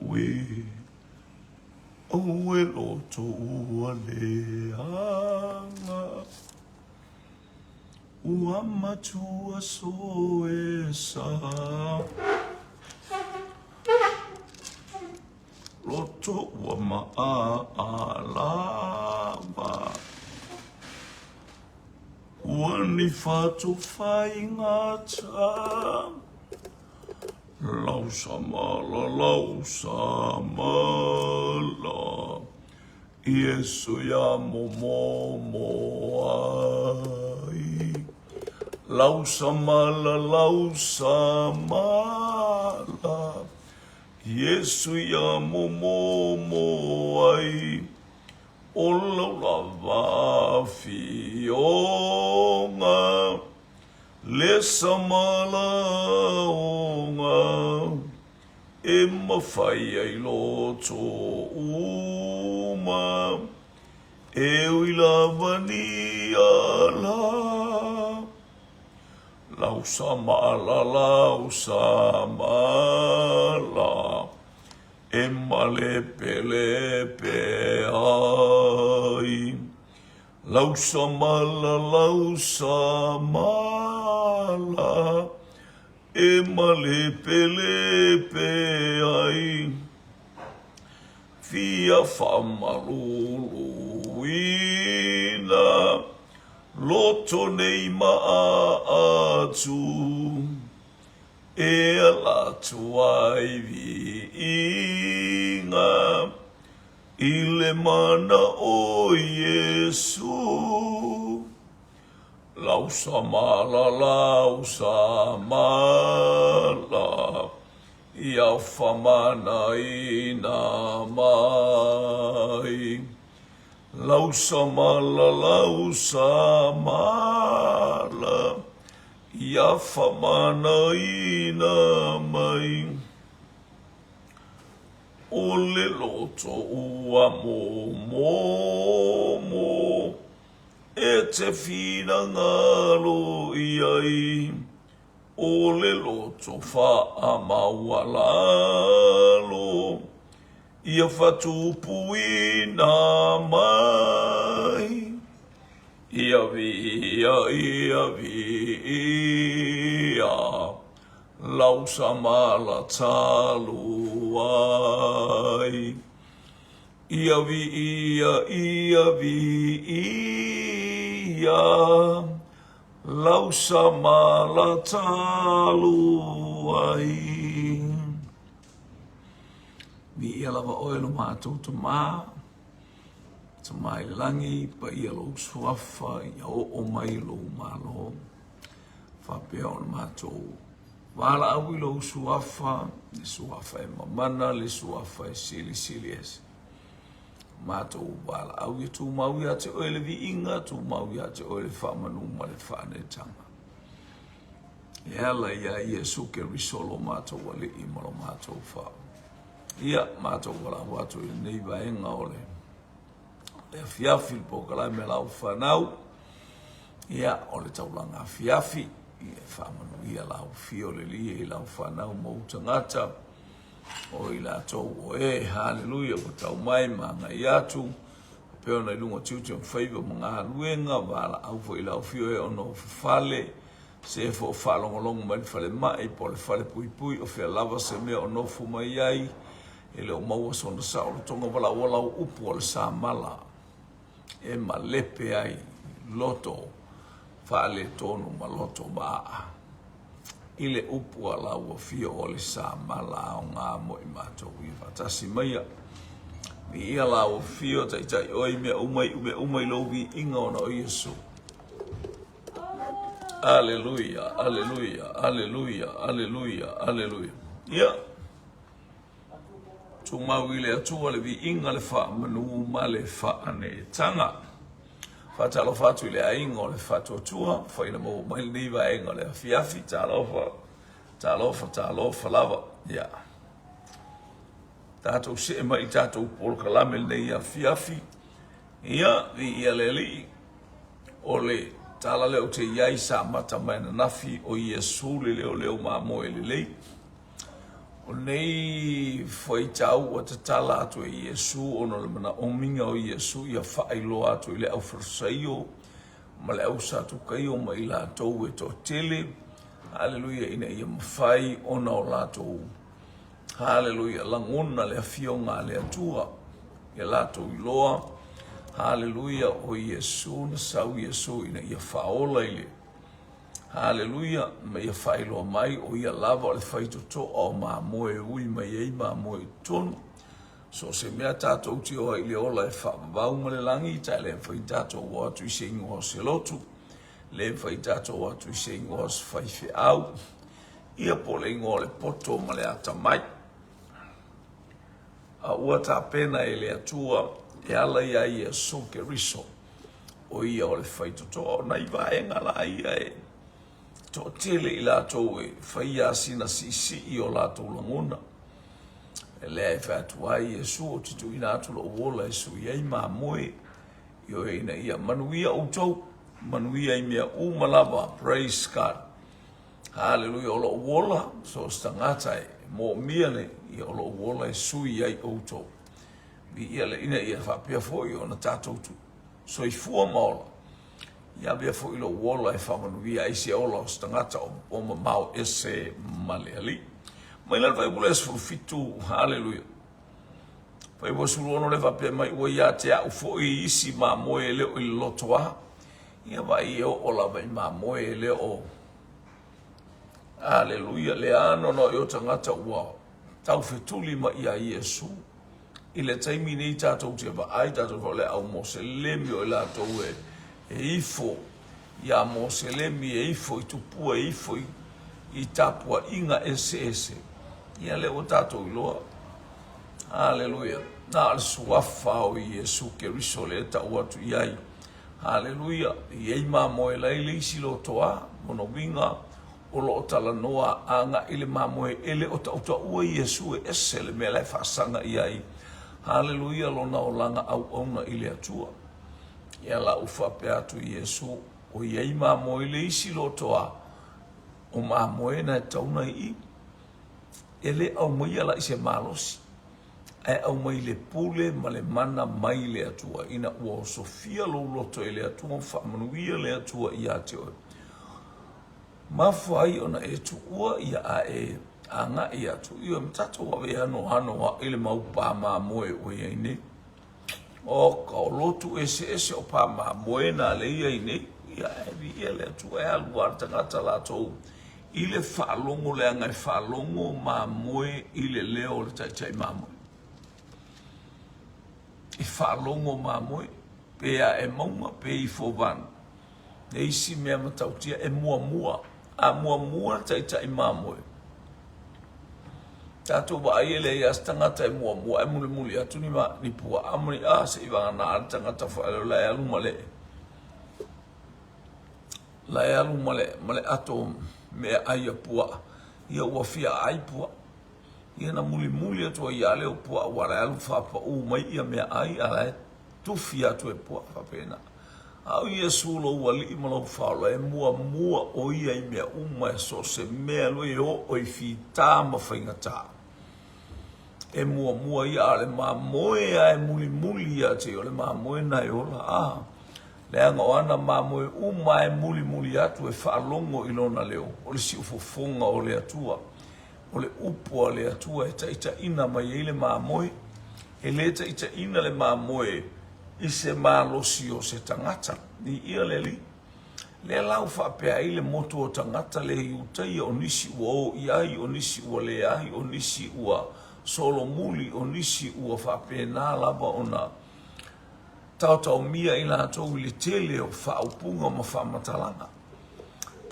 we o e loto ua leanga ua matua so e sa loto ua maalava ua ni fatu fai ngata lausa mala Yesu ya momo ai lausa mala Yesu ya momo ai ola lava fionga lesa malaonga e mawhai ai loto uma e uilava ni ala lausa mala e malepe ai lausa mala e malepe ai fia famaluluina loto nei maatu e alatu ai viinga ile mana o Yesu lausa mala ia famana ina mai lausa mala ia famana ina mai ole loto ua momo e te whina ngalo iai ole loto wha amaualalo ia whatupu ina mai ia lausa mala talu ai ia lausa mala talu ai vi ia lava oe lo mātou ta mai langi pa ia lo suafa ia o mai lo malo whapea o mātou wala awi lo suafa le suafa e mamana le suafa e sili esi mātou wala awi tu maui a te oe le vi inga tu maui a te oe le whamanu ma le whanetanga Ela ia Yesu ke risolo mātou wale I malo mātou wha. Ia mātou wala watu I nei vaenga ole. Le afiafi po kalai me lau whanau. Ia ole Taulaga Afiafi. Ia whamanu ia lau fio le lia I lau whanau mauta ngata. O I la tau o hallelujah o tau mai manga I atu. Peo na ilunga tiuti on favor mga haluenga. Wala au fo I lau fio ono fale. Se fo falongolongo mai fale mai po le fale pui o fe lava se me o no fu mai ai ele o mau so na sa o tonga wala wala upu o sa mala e malepe ai loto fale tonu maloto ba ile upu ala o fio o le sa mala o nga mo I mato I fatasi mai mi ala o fio tai oi me umai lo vi inga ona o Yesu. Alleluia, alleluia, alleluia, alleluia, alleluia. Ia. Tu mawile atua le vi inga le wha manu ma le wha ane tanga. Whatalo whatu le a inga le whatu atua. Whaina mo mai niwa inga le afiafi. Talofa lava. Ia. Tātou se mai tātou polkalame nei afiafi. Ia, vi ia le li. Ole. Tala leo te iai sa mata mai na nafi o Yesu le leo ma moe le lei. O nei foi tau o te tala atu e Iesu ono le mana ominga o Iesu ia whaelo atu i le au wharasaio ma le au satu kai o ma i lātou e tō tele. Haleluia ina ia mawhai ona o lātou. Haleluia langona le afionga le atua ia lātou i loa. Haleluia o Iesu na sau Iesu ina ia whaola i le. Haleluia, me ia whaeloa mai o ia lava o le whaitoto o mā moe ui mai ei mā moe tonu. So se mea tātou ti oa i le ola e whaavavau ma le langi, tai le whai tātou o atu i se ingoa se lotu, le whai tātou o atu i se ingoa se whaife au, ia po le ingoa le poto ma le ata mai. A ua tā pena e le atua, e ala ia ia soke riso, o ia o le whaitoto o nei vaenga la ia e. Tō tele i lātou e whaia sina si i o lātou langona. E lea e whātuai e su o titu ina atu lo wola e su iei mā moe. I o ina ia manuia o tau, manuia i mea umalawa, praise God. Hallelujah, o lo wola, so stangata e mō miale i o lo wola e su iei o tau. Vi ia le ina ia whapea fōi o na tātou tu. So i fua maola. Ia bia fo ilo wola e whamanuia e se ola o stangata o mau ese maleali. Mai lan vai bula esfu fitu, hallelujah. Pai wa suru ono le vape mai ua ia te au fo i isi ma moe leo i lotoa. Ia vai eo ola vai ma moe leo. Hallelujah, le ano no eo tangata ua. Tau fetuli ma ia Iesu. I le taimi nei tātou te va ai tātou le au mo se lemi o la tau e. E ifo, ia mo se lemi e ifo i tupua e ifo i tapua inga ese. Ia leo tātou i loa. Hallelujah. Nā ale suafa o Iesu ke riso le ta uatu iai. Hallelujah. Iei mā moe lai le isi lo toa, mono winga, o lo tala noa anga ile mā moe ele o ta uta ua Iesu e ese le mea lai whaasanga iai. Hallelujah, lo na o langa au auna ile atua. Ia la ufa pe atu Iesu o iei mā moe le isi lo toa o mā moe na tauna i ele au mai ala i se malosi e au mai le pule ma le mana mai le atua ina ua o Sofia lo loto e le atua whamanuia le atua i ate oe mawhai ona e tu ua ia a e anga i atu i o mtato wa we ano wa ele mau pā mā moe o iei ne o ka o lotu ese o pā mā moe na le iei ne ia e vi ia le atua e alu artangata la tou i le whaalongo le angai whaalongo mā moe i le leo le taitai mā moe. I whaalongo mā moe, pēa e maunga, pē i fōwana. Ne isi mea matautia e mua, a mua taitai mā moe. Tātou wa aiele i as tangata e mua, e muli atu ni pua amani se i wanga nā tangata whaelo lai aluma le. Lai aluma le, male ato mea aia pua, ia ua fia ai pua. Ia na muli atua ia leo pua, wara alu whapa mai ia mea ai, ala e tufi atu e pua whapena. Au ia sulo ua li imalau whaola, e mua o ia i mea e so se mea loe o i fi tā mawhainga tā. E mua ia ale mā moe a e muli ia te o le mā moe na e ola, le anga o ana mā moe e muli atu e whaalongo i lona leo. O le si ufofonga o le atua. O le upua le atua e taita ina mai e le mā moe. E le taita ina le mā moe i se mā losi o se tangata. Ni ia le li. Le lau whapea i le moto o tangata le iutai o nisi ua o iai o nisi ua le ai o nisi ua solo muli o nisi ua whapea nā lava o nā. Tau mia i lātou i le tele o whaupunga ma whamatalanga.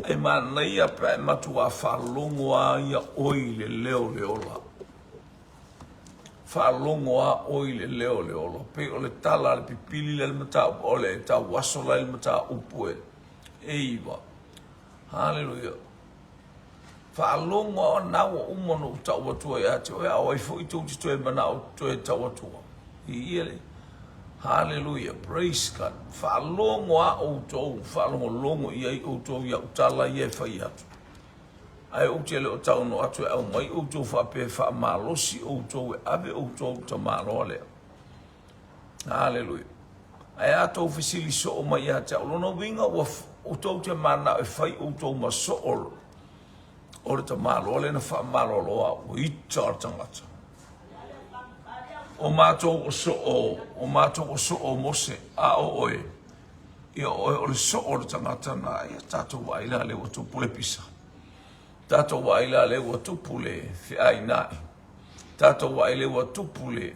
E mana ia pa e matua whalongo a ia oi le leo le ola. Whalongo a oi le leo le ola. Pe o le tala le pipili le mata o le tau wasola le mata upue. E iwa. Hallelujah. Whalongo a nawa umano tau watua ia te oia o i fo i tau tito e mana o to e tau watua. I ia le. Hallelujah, praise God. Whalongo a outou, whalongo longo i ai outou ia utala i e whai atu. ai o te le o tau no atu au mai o tō whape wha malosi o tō e ave o tō ta malo lea. Hallelujah. Ai a tō whisili so o mai a te aulono winga o tō te mana e whai o tō ma so olo. O le ta malo le na wha malo loa o i tār tangata. O mātou o so o mose a o oe. Ia o le so o le tangata na ia tātou waila le o tō pule pisa. Tātou waila le o tō pule fi ai nai. Tātou waile o tō pule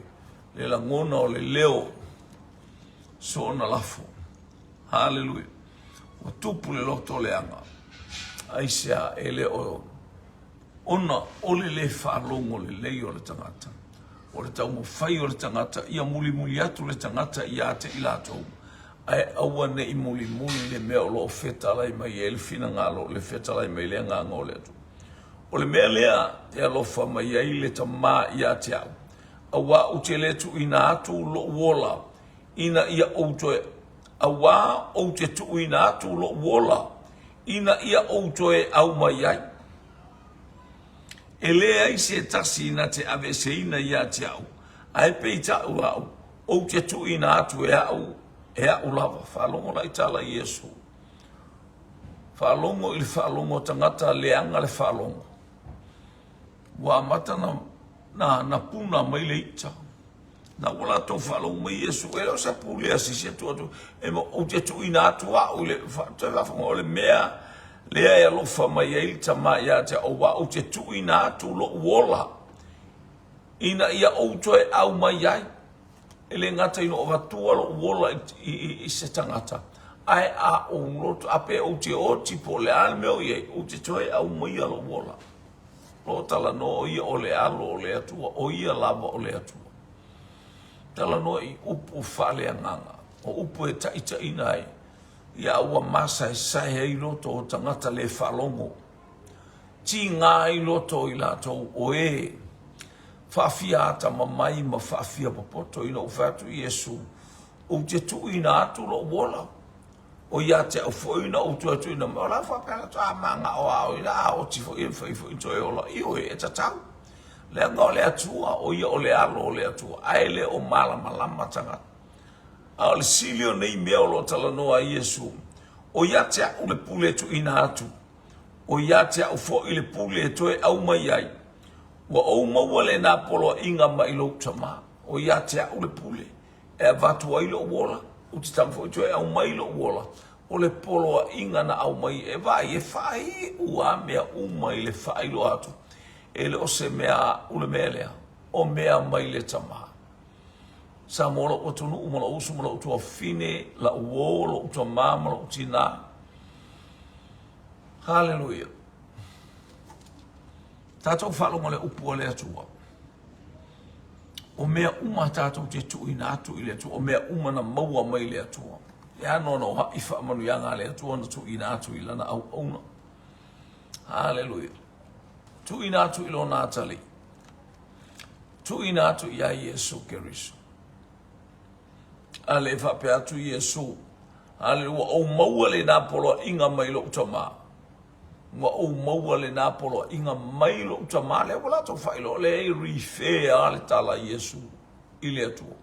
le la ngona o le leo so na lafo. Hallelujah. O tō pule loto le anga. Aisea ele o ona ole le whaalongo le lei o le tangata. O le tau mo whai o le tangata, ia muli muli atu le tangata ia te ilatou. Ai aua ne i muli muli le mea o lo whetalai mai e le fina ngalo, le whetalai mai le nganga o le atu. O le mea lea, e alofa mai ai le ta maa ia te au. Awa u te letu ina atu lo wola, ina ia outoe. Awa o te tu ina atu lo wola, ina ia outoe au mai ai. E lea i se tasi ina te ave se ina ia te au. Ai peita u au. O te tu ina atu e au lava. Whalongo la i tala Iesu. Whalongo ili whalongo tangata leanga le whalongo. Wa mata na puna mai le ita. Na wala tau whalongo mai Iesu. E leo sa pulea si se tu atu. E mo o te tu ina atu au le whafongo o le mea. Lea e alofa mai e ilta mai a te aua o te tui nā atu lo uola. Ina ia outoe au mai ai. E le ngata ino o watua lo uola i se tangata. Ai a o loto ape o te oti po le ane meo iei. O te toe au mai a lo uola. Lo tala no o ia o le alo o le atua. O ia lava o le atua. Tala no i upu whale anganga. O upu e taita ina ai. Ia ua masa e sae i loto o tangata le whalongo. Ti ngā i loto i latou o e. Whawhia ata mamai ma whawhia papoto ina ufatu Iesu. O te tu ina atu lo wola. O ia te au foina o tu atu ina mola whapena ta manga o au ina o tifo i whaifo i toi ola. Io e tatau. Le anga o le atua o ia o le alo o le atua. Aele o malama tangata. A le silio nei mea o lo talanoa Iesu. O ia te au le pule tu ina atu. O ia te au fo i le pule to e au mai ai. Wa o maua le nā polo inga mai lo tama. O ia te au le pule. E vatu ai lo wola. O te tamfo i to e au mai lo wola. O le polo inga na au mai e vai e whai ua mea umai le whai lo atu. E le o se mea ule mea lea. O mea mai le tama. Sa mola o tunu umala usu mola utua fine la uo la utua mama la utina. Hallelujah. Tātou whalonga le upua le atua. O mea uma tātou te tu ina atu i le atua. O mea uma na maua mai le atua. E anono ha ifa amanu yanga le atua na tu ina atu i lana au auna. Hallelujah. Tu ina atu i lo nātali. Tu ina atu i a Iesu Keriso. Ale whape atu Iesu. Ale ua o maua le nā polo inga mai lo utama. Ua o maua le nā polo inga mai lo utama. Le wala tau whailo le e riwhea ale tala Iesu. Ile atua.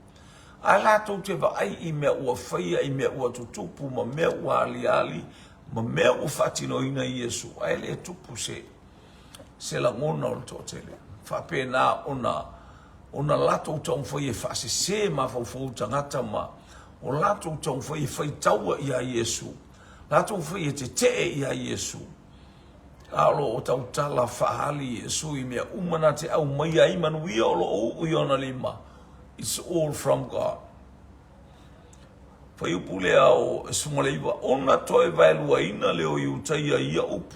A la tau te wa ai i mea ua whaia i mea ua tutupu ma mea ua ali. Ma mea ua whatino ina Iesu. Ai le tupu se la ngona o to tele. Whape nā ona lato tau whai e whase se ma whau tangata ma. O lato tau whai e whai taua i a Iesu. Lato whai e te i a Iesu. Alo o tau tala whahali Iesu i mea umana te au mai a imanuia o lo o iona lima. It's all from God. Whai upulea o sungaleiwa. Ona toi vailua ina leo i utaia ia upu.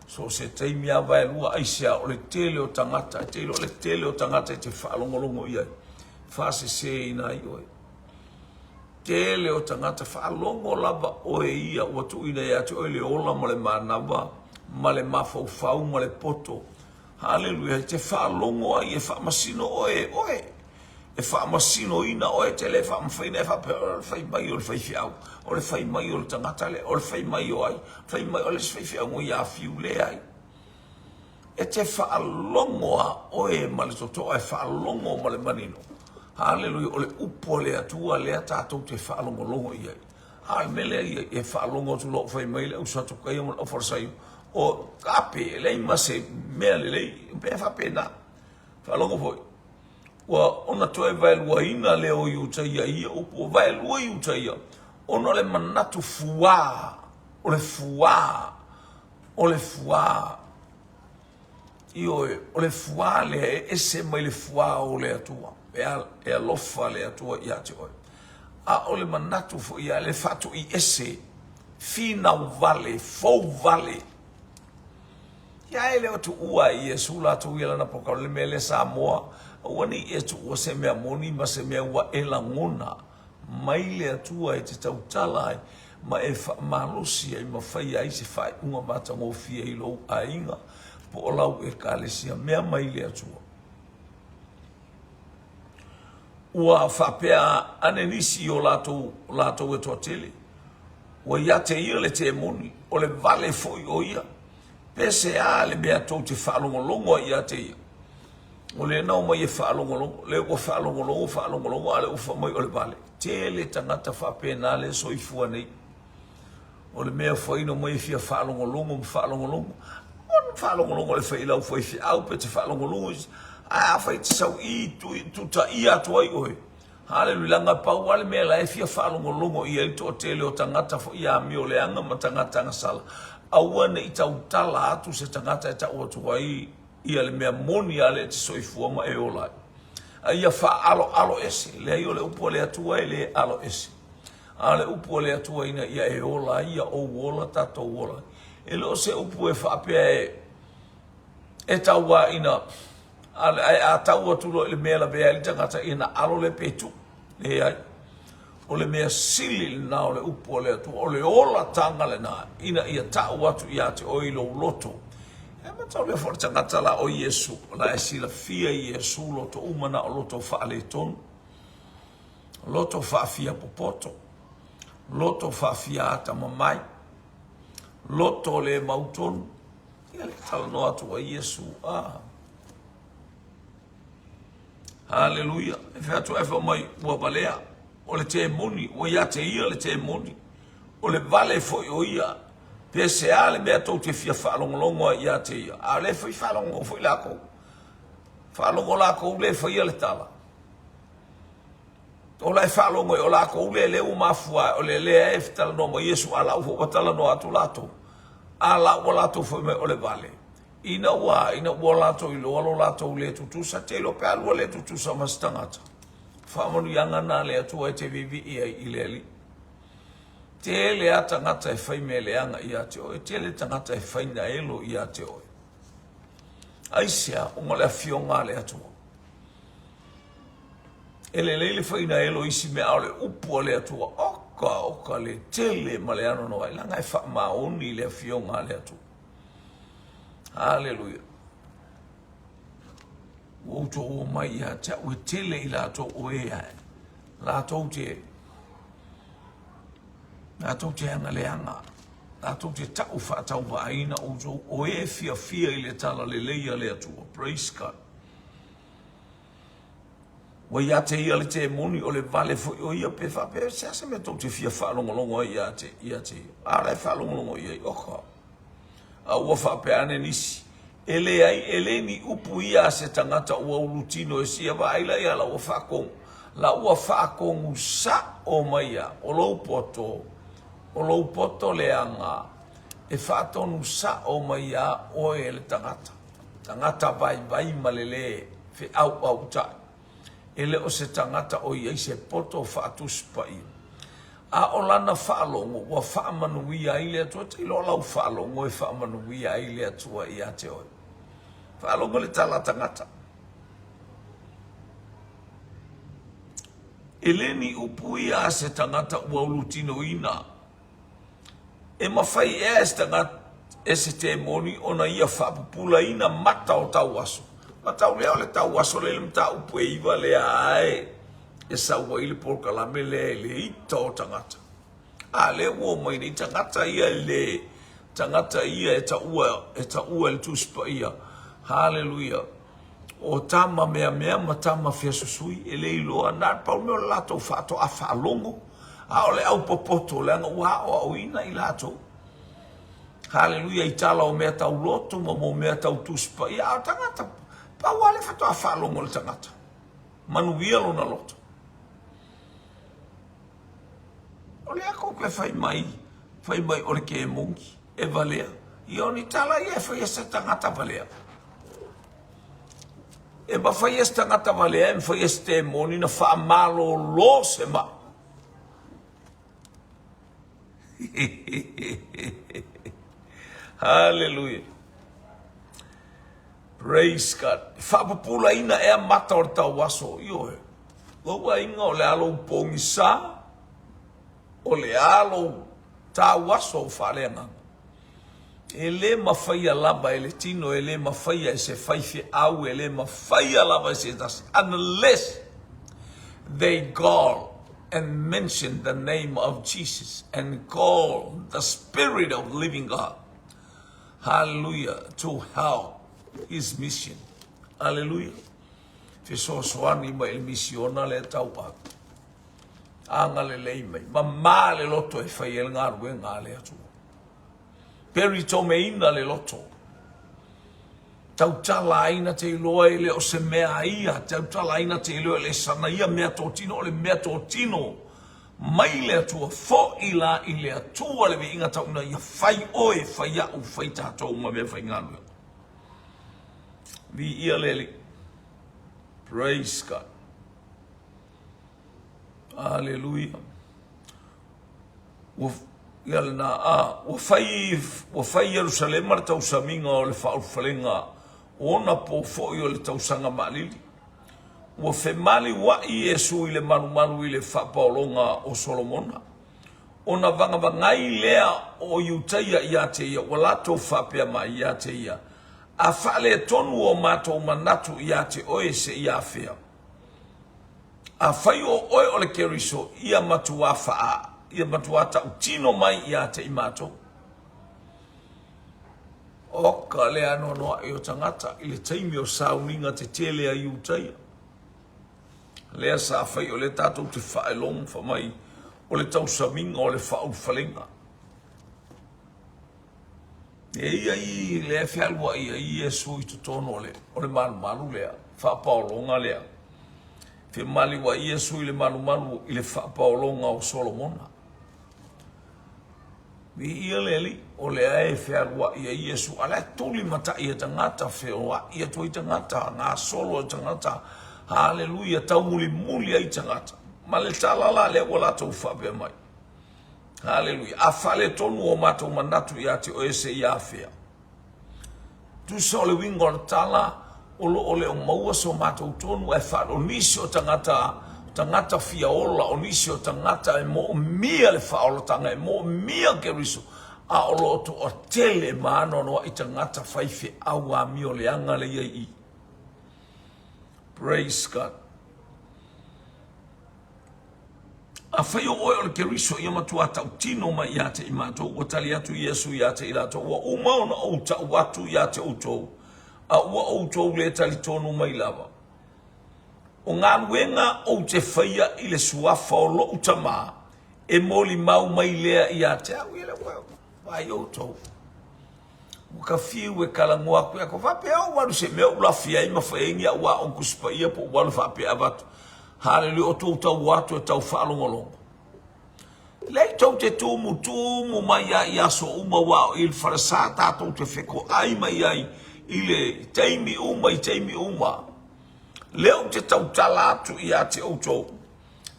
So se teimia vai lua aisia o le tele o tangata, o le tele o tangata te whaalongolongo ia. Whase se ina i oe. Tele o tangata whaalongo lava oe ia ua tu ina ia te oe le ola ma le manawa, ma le mafau ma le poto. Hallelujah, te whaalongo ai e whaamasino oe. E whaamasino ina oe te le whaamawhaina e whai mai o le whai fiau. O le whai mai o le tangata le, o le whai mai o ai. Whai mai o le whai fiau ngoi a fiu le ai. e te whaalongoa o e male toto e whaalongo male manino. Hallelujah, o le upo le atua le tātou te whaalongo longo iai. Ai mele ia e whaalongo tu lo whai maile au sato kai o o wharsai o kape lei mase mea le lei pe whapena. Whaalongo foi. Wa ona toe vaelua ina leo i utaia ia upo vaelua i utaia. Ona le manatu fuā, o le fuā, o le fuā. Io o le fuā le ese mai le fuā o le atua. E alofa le atua i ate oi. A o le manatu fo ia le fatu i ese fina vale, fou vale. Ia ele o tu ua i e sula tu ia lana poka le mele Samoa. Wani e tu o se mea moni ma se mea ua e langona. Mai le atua e te tautala ma e malosi ai ma fai ai se fai unga mata ngofia i lou a inga. Po o lau e kālesia mea mai le atua. Ua whapea ane nisi o lātou e toa tele. Ua ia te ia le te moni, o le vale foi o ia. Pese a le mea tau te whaalongolongo ia te ia. O le nau mai e whaalongolongo, le ua whaalongolongo, ale ufa mai o le vale. Te le tangata whapea nā le soifua nei. O le mea whaino mai fia whaalongolongo. Whaalongolongo le whailau whai fi au pe te whaalongolongo. A whai te sau i tu ta i atu ai oe. Hallelujah, langa pau wale mea la e fia whaalongolongo i ai toa tele o tangata i a mi o le anga ma tangata anga sala. Awane i tau tala atu se tangata e tau atu ai i ale mea moni ale te soifua ma e olai. A ia wha alo ese, le ai o le upo le atua e le alo ese. A le upo le atua ina ia e ola, ia o wola tato wola. E leo se upu e whapea e taua ina a taua tulo le mea la bea li tangata ina alo le petu le ai o le mea sili na o le upu o le atua o le ola tanga le na ina ia tau atu ia te oilo loto e matau le fora tangata la o Yesu la e sila fia Yesu loto umana o loto wha le tonu loto wha fia popoto loto wha fia ata mamai loto le mautonu ia le tala no atu a Yesu Hallelujah. E whatu e mai ua balea. O le te moni. O ia te ia le te moni. O le vale foi o ia. Pese a le mea tau te fia whaalongolongo ia te ia. A le foi whaalongo foi lako. Whaalongo lako le foi ia le tala. O le whaalongo o lako le leo mafua. O le lea e fitala no ma Yesu ala ufo watala no atu lato. Ala ua lato foi me o le vale. Ina ua lato i loalo lato le tutusa te lo pe alua le tutusa mastangata. Whamanu yanga nā le atua e te vivi ia i le ali. Te le a tangata e whai me le anga i a te oe. Te le tangata e whai na elo i a te oe. Aisea unga le afionga le atua. E le leile whai na elo isi me au le upua le atua. Oka le tele ma le ano noa. Langa e wha maoni le afionga le atua. Hallelujah. Woto o mai ia te ue tele i lato o ea. Lato te anga le anga. Lato te tau whaatau wa aina o e fia i le tala le leia le atua. Praise God. Wa ia te ia le te moni o le vale fo o ia pe fa pe se ase me tau te fia whaalongolongo ia te. Ara e whaalongolongo ia i oka. A ua whapeane nisi. Ele ni upu ia se tangata ua urutino e sia wa aila ia la ua whakong. La ua whakong sa o maia. O lau poto le anga. E whatonu sa o maia o e le tangata. Tangata vai malele fe au tai. Ele o se tangata o ia se poto whatus pa ia. A o lana whaalongo, ua whaamanuia i lea tua, te ilo lau whaalongo e whaamanuia i lea tua i a te oi. Whaalongo le tala tangata. Eleni upui a se tangata ua ulutino ina. E mawhai e se tangata e se te moni ona ia whaapupula ina mata o tau aso. Matau lea o le tau aso le mta upu e iwa lea ae. E saua ili porka la mele le ita o tangata. A le ua mai ni tangata ia le tangata ia e ta ua le tuspa ia. Hallelujah. O tama mea ma tama fia susui e le iloa na pau me o lato fato a whaalongo a o le au popoto le anga ua o au ina i lato. Hallelujah, i tala o mea tau loto ma mo mea tau tuspa i a tangata pa wale fato a whaalongo le tangata manuia lo na loto o le ako ke fai mai o le ke mongi e valea i oni tala i e fai esa tangata valea e ba fai esa tangata valea e fai esa te moni na wha malo lo se ma Hallelujah. Praise God. Whapapula ina ea mata o tau waso. Ioe. Loa inga o le alo pongisa. O le alo tau waso whalenga. E le mawhaia lava e le tino. E le mawhaia e se whaife au. E le mawhaia lava e se tasi. Unless they call and mention the name of Jesus. And call the Spirit of living God. Hallelujah. To help his mission. Hallelujah. Fiso soani ma il missiona le tau a. Anga le lei mai. Ma male loto e fai el ngaru e ngale atu. Peri tome ina le loto. Tau tala aina te iloa ele o se mea ia. Tau tala aina te iloa ele sana ia mea tōtino. O le mea tōtino. Mai le atua fo ila i le atua le inga tauna ia fai oe fai au fai tātou ma mea fai nganu. Vi ia leli. Praise God. Hallelujah. Ia le na wa fai Jerusalem mar tau saminga o le whau whalenga ona po fo i o le tau sanga malili. Wa fe mali wa i Yesu i le manu i le whapaolonga o Solomona. Ona vangai lea o Iutaia ia te ia, wa lato whapea ma ia te ia. A whale tonu o mato manatu ia te oe se ia whea. A whai o oe o le keriso ia matua whaa, ia matua ta utino mai ia te imato. Oka le ano noa i o tangata, i le taimi o sauninga te tele a Iutaia. Lea sa whai o le tātou te whaelong whamai o le tau saminga o le whau whalenga. E ia i lea whialua ia i Yesu i tutono o le malu lea, whapaolonga lea. Whia maliwa i Yesu i le malu i le whapaolonga o Solomona. Vi ia leli o lea e whialua ia i Yesu, ala tuli mata i tangata whioa, ia tui tangata, ngā solo tangata, Hallelujah, tau muli ai tangata. Ma le talala le wala tau whapea mai. Hallelujah. A whale tonu o mātou manatu i ate o ese i awhea. Tu sa o le wingo o tala o le o maua so mātou tonu e whalo nisi o tangata fia ola, o nisi o tangata e mo mia le whaolotanga, e mo mia ke riso. A o lo to o tele maano noa i tangata whaife au a mi o le anga le i. Praise God. A whai o oe o le keriso ia matua tau tino mai ia te imato, o tali atu Yesu ia te ilato, wa umaona o tau atu ia te outou, a ua outou le tali tonu mai lava. O ngā nuenga o te whaia i le suafa o lo utama, e moli mau mai lea ia te au ia le wai outou. Ka fiu e kalangoa koe ko whapea o waru se mea ulafia ima whaengia ua o kuspa ia po waru whapea watu. Hallelujah, o tau tau watu e tau whaalongolongo. Lei tau te tumu mai ai aso uma wao il farasa tātou te wheko ai mai ai i le teimi uma. Leo te tau tala atu i a te outou.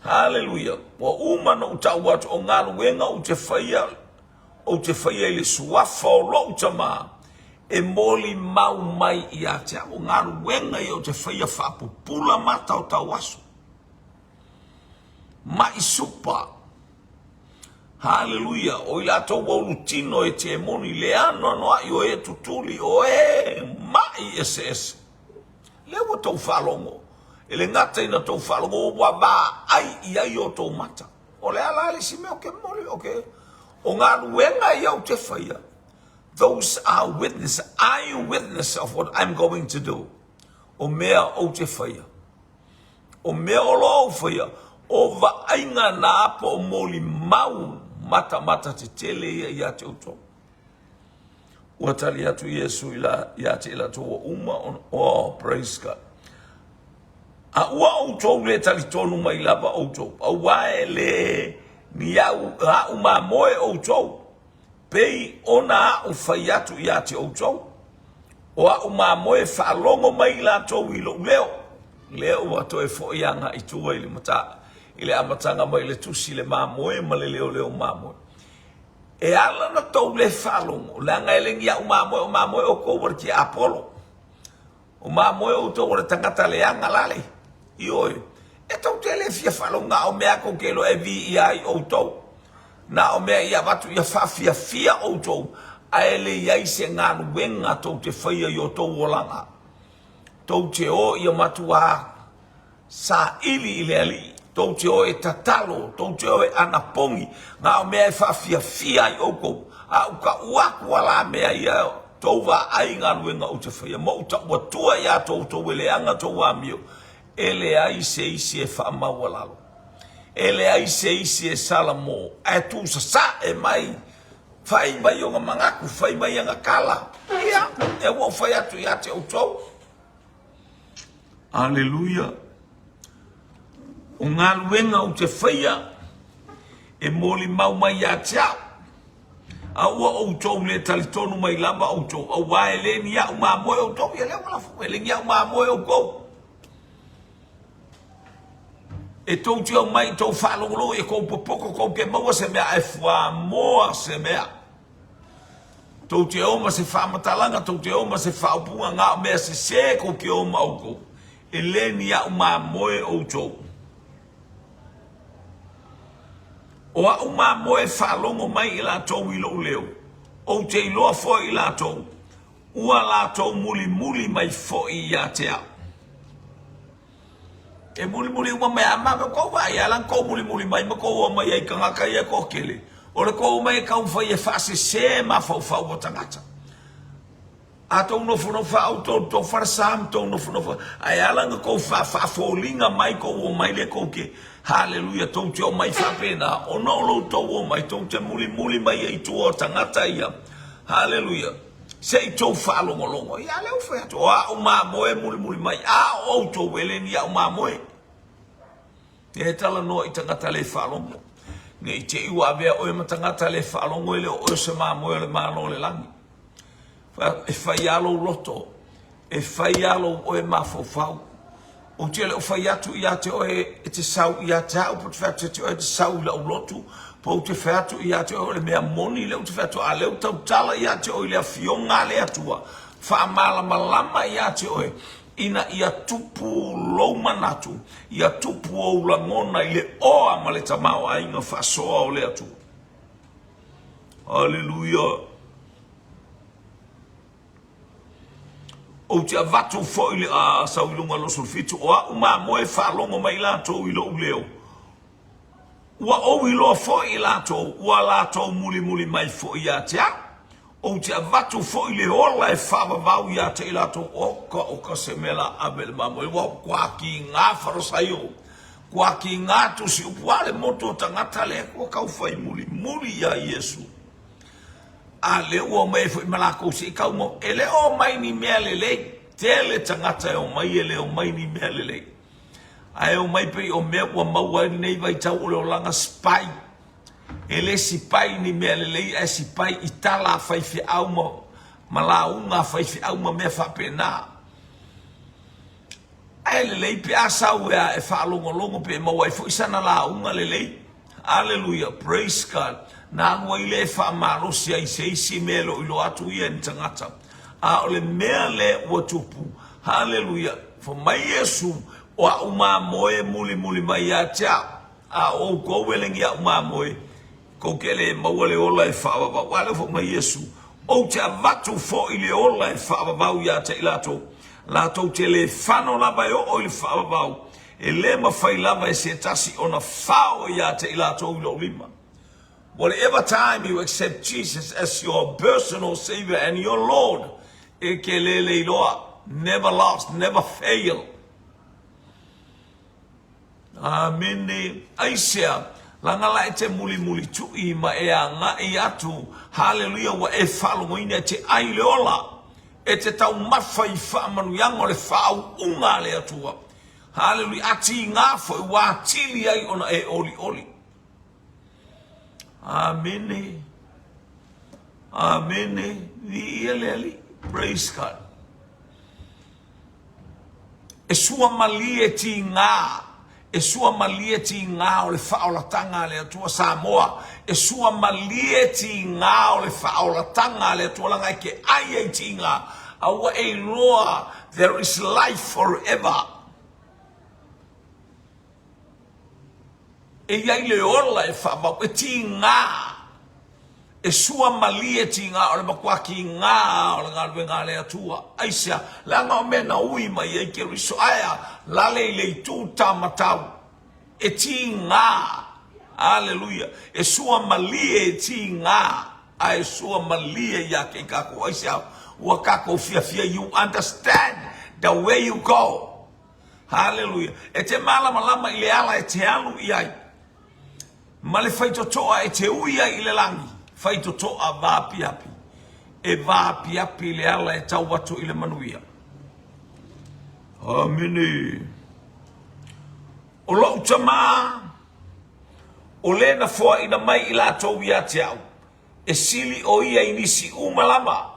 Hallelujah, o uma no tau watu o ngāru wenga o te whaia i le suafa o lo tama e moli mau mai i a te o ngaru wenga i o te whaia whapupula mata o tau aso. Mai supa. Hallelujah. O i lato waulu tino e te moni le ano noa i o e tutuli o e mai ese. Lewa tau whalongo. E le ngata ina tau whalongo o waba ai i ai o tau mata. O le ala ali si meo ke moli o ke. O ngā ruenga i au te whaia. Those are witness. Are you witness of what I'm going to do? O mea o te whaia. O mea o lo whaia. O vainga na apa o moli mau mata te tele ia te uto. Ua tali atu Yesu ia te ila tō uma o praise God. A ua o tō le tali tonu mai lava o tō. A wae le ni au a uma moe o tō. Pei ona o whai atu ia te o tō. O a uma moe whaalongo mai la tō ilo leo. Leo wa to e fo ianga I tua ili mata. Ile amatanga mai le tusi le mamoe ma le leo mamoe. E ala na tau le whalongo. Langa elengi a o mamoe o kouwara ki Apollo. O mamoe o tō wara tangata le anga lale. I oi. E tau te le fia whalonga o mea ko kelo e vi I ai o tō. Na o mea ia watu ia whawhia fia o tō. A ele iai se ngānu wenga tau te whaia I o tō wolanga. Tau te o ia matua sa ili ali. Tau te o e tatalo, tau te o e anapongi, ngā o mea e whawhia fia I oko, a uka uaku ala mea ia, tau wa ai ngā ruenga o te whaia, mo uta watua ia tau ele anga tau wa mio, ele ai se isi e whaamaua lalo, ele ai se isi e salamo, e tu sa e mai, whai mai o ngā mangaku, whai mai anga kala, ia, e wau whai atu ia te o tau. Alleluia. O ngā luenga o te whaia, e moli mau mai a te au. A ua o tau le talitonu mai lama o tau. A wae le ni au maa moe o tau. Ia leo walafu, e le ni au maa moe o kou. E tau te au mai tau whalongolo, e kou popoko kou ke maua se mea, e fua moa se mea. Tau te oma se whamatalanga, tau te oma se whaupunga ngā mea se kou ke oma o kou. E le ni au maa moe o tau. O a uma moe whalongo mai I la tau I lo leo. O te iloa fo I la tau. Ua la tau muli mai fo I ia te au. E muli uma mai ama me kou vai. Alan kou muli mai ma kou mai ai kangaka ia kou kele. O le kou mai kau whai e whase se ma fau o tangata. A tau nofu au tau wharsam tau nofu. Ai alan kou whafolinga mai kou o mai le kou ke. Hallelujah, tau te o mai whapena, o no lo tau o mai, tau te muli mai e tua o tangata ia. Hallelujah. Se I tau whalongolongo, ia leo whai atu, o a o maa moe muli mai, a o tau eleni a o maa moe. E he tala noa I tangata le whalongo. Ne I te iwa avea o e ma tangata le whalongo ele o se maa moe le maa no le langi. E whai alo loto, e whai alo o e maa fau. O te le o whai atu ia te oe e te sau ia te au, po te whai te oe te sau la ulotu, po te whai atu ia te oe le mea moni, leo te whai atu a leo tau tala ia te oe lea fionga le atua, wha malama ia te oe, ina ia tupu lou manatu, ia tupu o langona I le oa ma le tamao a inga whasoa o le atua. Hallelujah. O te avatu fo I le a sau ilunga loso fitu o a uma moe whalongo mai lato I lo uleo. Ua o I loa fo I lato, ua lato muli mai fo I a te a. O te avatu fo I le ola e whavavau I a te I lato oka se mela abele mamoe. Ua kwa ki ngā wharosaio, kwa ki ngā tusi upuale moto tangata le kua kau whai muli I a Yesu. A leo o mai foi malako se kau mo ele o mai ni mea lele tele tangata o mai ele o mai ni mea lele ai o mai pe o mea o maua nei vai tau o langa spai ele si pai ni mea lele e si pai itala fai fi au mo malaunga fai fi au mo me fa pena ai lele pe asa o e fa longo pe mo ai foi sana la unga lele. Hallelujah, praise God. Na ngoi le fa marosi ai se isi melo I lo atu ia ni tangata. A ole mea le watupu. Hallelujah. For mai Yesu o a uma moe muli mai a tia. A o ko welengi a uma moe. Ko kele mawale ola e fa wa wale for mai Yesu. O te avatu fo I le ola e fa wa ia te ilato. Lato te le fano lava o I le fa wa. E le mawhai lava e se tasi ona fao ia te ilato I lo lima. Whatever time you accept Jesus as your personal Savior and your Lord, never lost, never fail. Amen. Aisha, langala ete muli tu I ma nga atu. Hallelujah wa e falungoina te ai leola. Ete tau mawhai whaamanu yang ole whau unga le atua. Hallelujah. Ati ngā fo I wā tili ai ona e oli. Amen. Amen. Ni praise God. E sua malie ti ngā. E sua malie ti ngā o le whaolatanga le atua Samoa. E sua malie ti ngā o le whaolatanga le atua langa ke ai ti ngā. Awa e loa, there is life forever. E iai le ola e whamau e ti ngā. E sua malie ti ngā o le makwaki ngā o le ngā ngā le atua. Aisia, langa o mena ui mai e ke riso aia, lale le tu tamatau. E ti ngā. Hallelujah. E sua malie e ti ngā. A e sua malie ya ke kako. Aisia, ua kako fia. You understand the way you go. Hallelujah. E te malama I le ala e te alu I ai. Ma le whaitotoa e te uia I le langi. Whaitotoa vāpiapi. E vāpiapi le ala e tau watu I le manuia. Amene. O lau tamā. O le na fua ina mai I la tau ia te au. E sili o ia inisi umalama.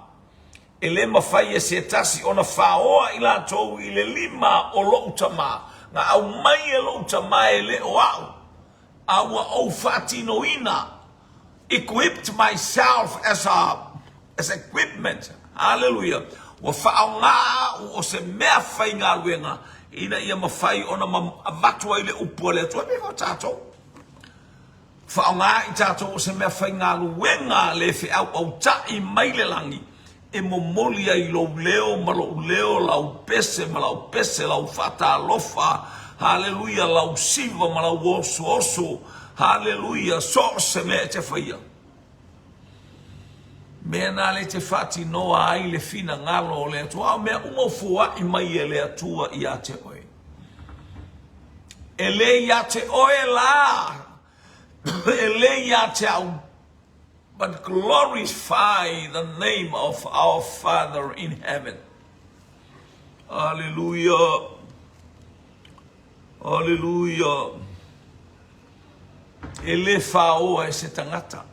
E le mawhai e se tasi o na whaoa I la tau I le lima o lau tamā. Nga au mai e lau tamā e le o au. Awa o fatino ina. Equipped myself as equipment. Hallelujah. Wa whao ngā o se mea whai ngā luenga. Ina ia mawhai o na avatua I le upua le atua. Me ko tātou. Whao ngā I tātou o se mea whai ngā luenga le whi au ta I mai le langi. E momolia I lo leo, ma lo leo, lau pese, ma lau pese, lau whata lofa. Hallelujah, lau siva, ma lau oso. Hallelujah, so se mea te whaia. Mea nā le te whati noa ai le fina ngalo o le atua. Mea umofua I mai e le atua I a te oe. E le I a te oe la. E le I a te au. But glorify the name of our Father in heaven. Hallelujah. Hallelujah. E le whaoa e se tangata.